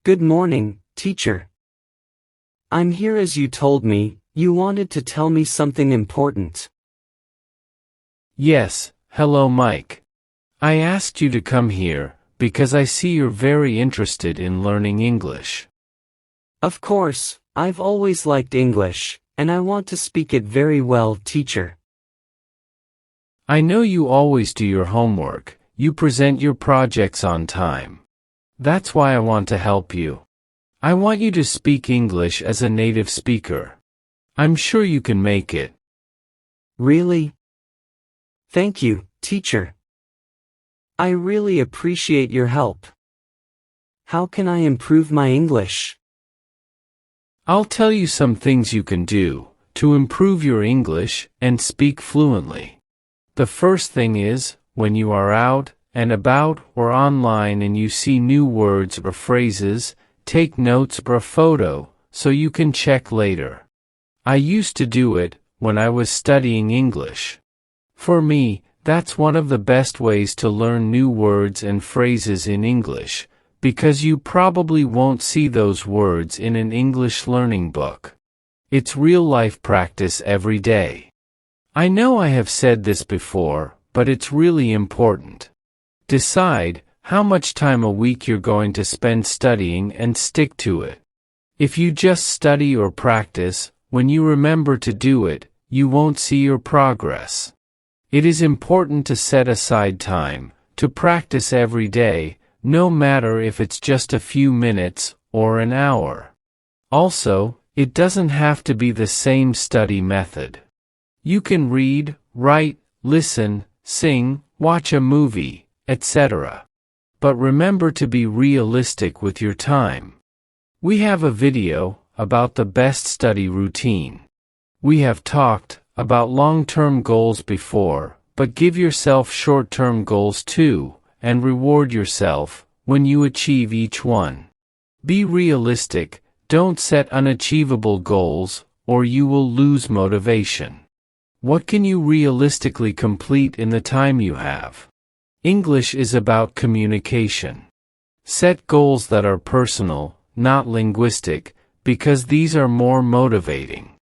Good morning, teacher. I'm here as you told me. You wanted to tell me something important. Yes, hello Mike. I asked you to come here because I see you're very interested in learning English. Of course, I've always liked English, and I want to speak it very well, teacher. I know you always do your homework, you present your projects on time. That's why I want to help you. I want you to speak English as a native speaker. I'm sure you can make it. Really? Thank you, teacher. I really appreciate your help. How can I improve my English? I'll tell you some things you can do to improve your English and speak fluently. The first thing is, when you are out and about or online and you see new words or phrases, take notes or a photo so you can check later. I used to do it when I was studying English. For me, that's one of the best ways to learn new words and phrases in English, because you probably won't see those words in an English learning book. It's real-life practice every day. I know I have said this before, but it's really important. Decide how much time a week you're going to spend studying and stick to it. If you just study or practice, when you remember to do it, you won't see your progress. It is important to set aside time to practice every day, no matter if it's just a few minutes or an hour. Also, it doesn't have to be the same study method. You can read, write, listen, sing, watch a movie, etc. But remember to be realistic with your time. We have a video about the best study routine. We have talked about long-term goals before, but give yourself short-term goals too, and reward yourself when you achieve each one. Be realistic, don't set unachievable goals, or you will lose motivation. What can you realistically complete in the time you have? English is about communication. Set goals that are personal, not linguistic, because these are more motivating.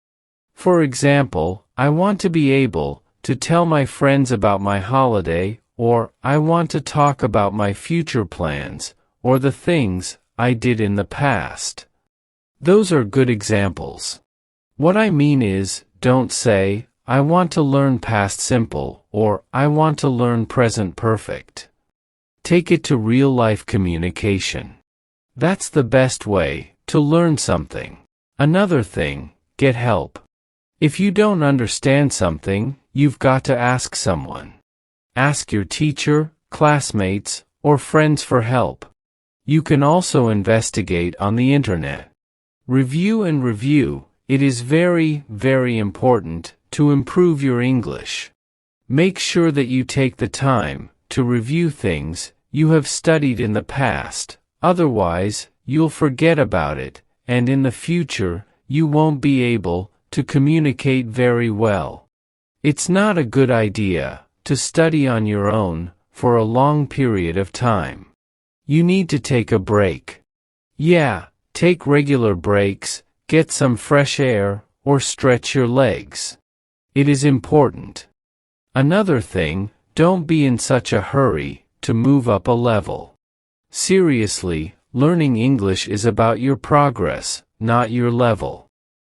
For example, I want to be able to tell my friends about my holiday, or I want to talk about my future plans, or the things I did in the past. Those are good examples. What I mean is, don't say, I want to learn past simple, or I want to learn present perfect. Take it to real-life communication. That's the best way to learn something. Another thing, get help. If you don't understand something, you've got to ask someone. Ask your teacher, classmates, or friends for help. You can also investigate on the internet. Review and review. It is very, very important to improve your English. Make sure that you take the time to review things you have studied in the past, otherwise, you'll forget about it, and in the future, you won't be able to communicate very well. It's not a good idea to study on your own for a long period of time. You need to take a break. Yeah, take regular breaks, get some fresh air, or stretch your legs. It is important. Another thing, don't be in such a hurry to move up a level. Seriously, learning English is about your progress, not your level.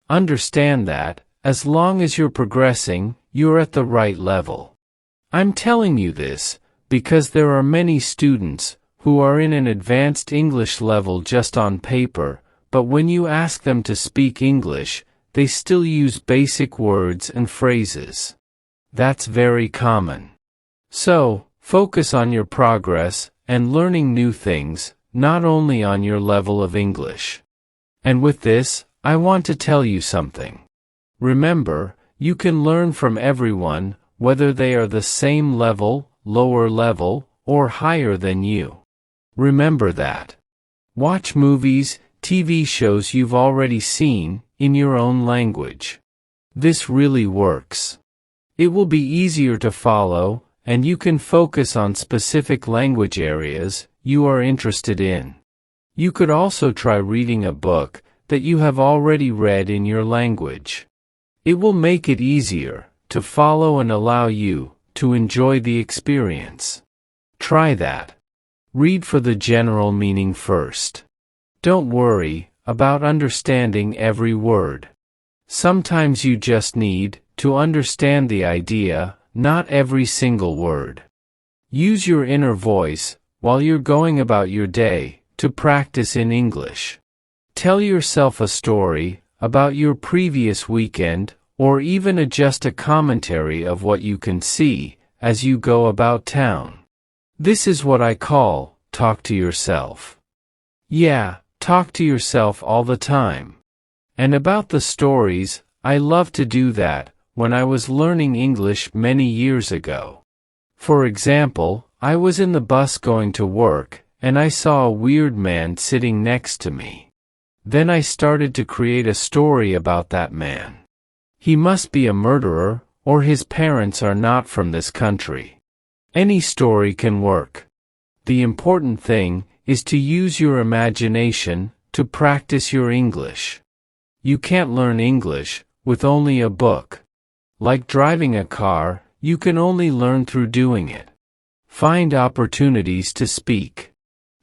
Understand that, as long as you're progressing, you're at the right level. I'm telling you this because there are many students who are in an advanced English level just on paper, but when you ask them to speak English, they still use basic words and phrases. That's very common. So, focus on your progress and learning new things, not only on your level of English. And with this, I want to tell you something. Remember, you can learn from everyone, whether they are the same level, lower level, or higher than you. Remember that. Watch movies, TV shows you've already seen, in your own language. This really works. It will be easier to follow, and you can focus on specific language areas you are interested in. You could also try reading a book that you have already read in your language. It will make it easier to follow and allow you to enjoy the experience. Try that. Read for the general meaning first. Don't worry about understanding every word. Sometimes you just need to understand the idea, not every single word. Use your inner voice while you're going about your day to practice in English. Tell yourself a story about your previous weekend, or even adjust a commentary of what you can see as you go about town. This is what I call talk to yourself. Yeah, talk to yourself all the time. And about the stories, I love to do that when I was learning English many years ago. For example, I was in the bus going to work, and I saw a weird man sitting next to me. Then I started to create a story about that man. He must be a murderer, or his parents are not from this country. Any story can work. The important thing is to use your imagination to practice your English. You can't learn English with only a book. Like driving a car, you can only learn through doing it. Find opportunities to speak.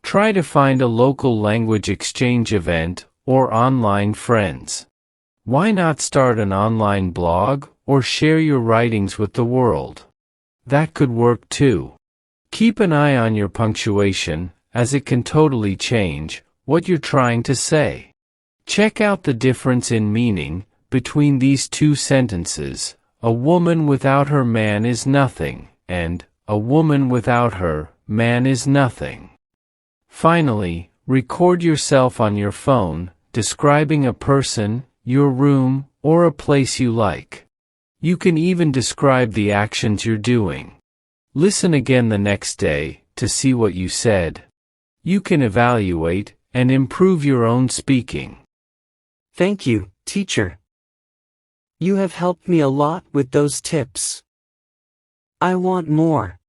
Try to find a local language exchange event or online friends. Why not start an online blog or share your writings with the world? That could work too. Keep an eye on your punctuation, as it can totally change what you're trying to say. Check out the difference in meaning between these two sentences: a woman without her man is nothing, and a woman without her man is nothing. Finally, record yourself on your phone, describing a person, your room, or a place you like. You can even describe the actions you're doing. Listen again the next day to see what you said. You can evaluate and improve your own speaking. Thank you, teacher. You have helped me a lot with those tips. I want more.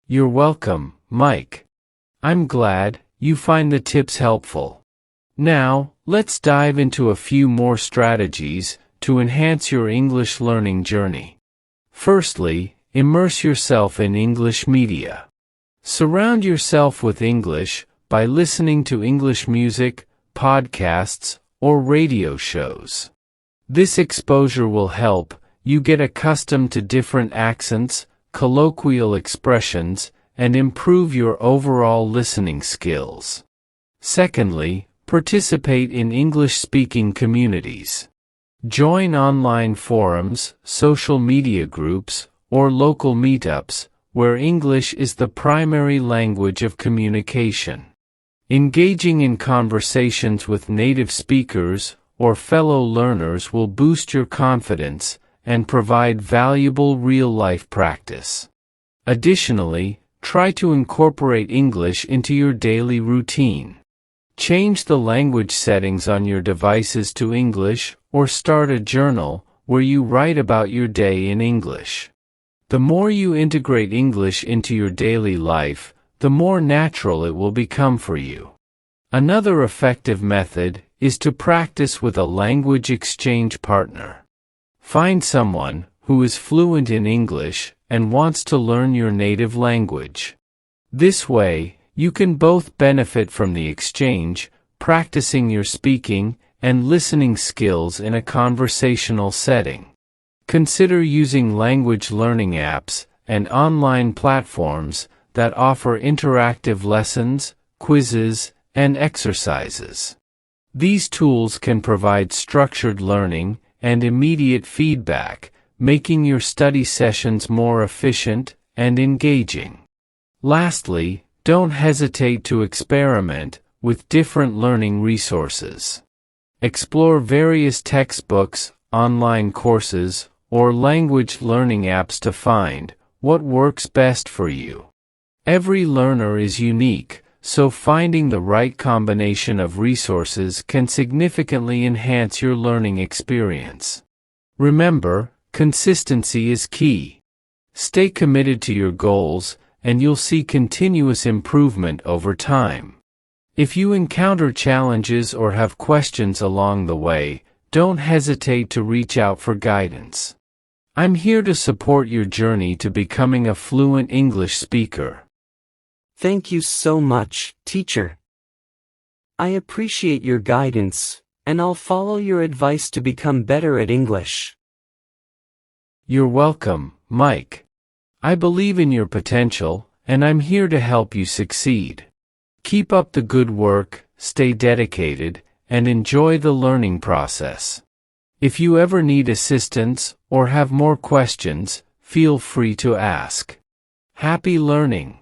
You're welcome, Mike. I'm glad you find the tips helpful. Now, let's dive into a few more strategies to enhance your English learning journey. Firstly, immerse yourself in English media. Surround yourself with English by listening to English music, podcasts, or radio shows. This exposure will help you get accustomed to different accents, colloquial expressions, and improve your overall listening skills. Secondly, participate in English-speaking communities. Join online forums, social media groups, or local meetups, where English is the primary language of communication. Engaging in conversations with native speakers or fellow learners will boost your confidence and provide valuable real-life practice. Additionally, try to incorporate English into your daily routine. Change the language settings on your devices to English, or start a journal where you write about your day in English. The more you integrate English into your daily life, the more natural it will become for you. Another effective method is to practice with a language exchange partner. Find someone who is fluent in English and wants to learn your native language. This way, you can both benefit from the exchange, practicing your speaking and listening skills in a conversational setting. Consider using language learning apps and online platforms that offer interactive lessons, quizzes, and exercises. These tools can provide structured learning and immediate feedback, making your study sessions more efficient and engaging. Lastly, don't hesitate to experiment with different learning resources. Explore various textbooks, online courses, or language learning apps to find what works best for you. Every learner is unique, so finding the right combination of resources can significantly enhance your learning experience. Remember, consistency is key. Stay committed to your goals, and you'll see continuous improvement over time. If you encounter challenges or have questions along the way, don't hesitate to reach out for guidance. I'm here to support your journey to becoming a fluent English speaker. Thank you so much, teacher. I appreciate your guidance, and I'll follow your advice to become better at English. You're welcome, Mike. I believe in your potential, and I'm here to help you succeed. Keep up the good work, stay dedicated, and enjoy the learning process. If you ever need assistance or have more questions, feel free to ask. Happy learning!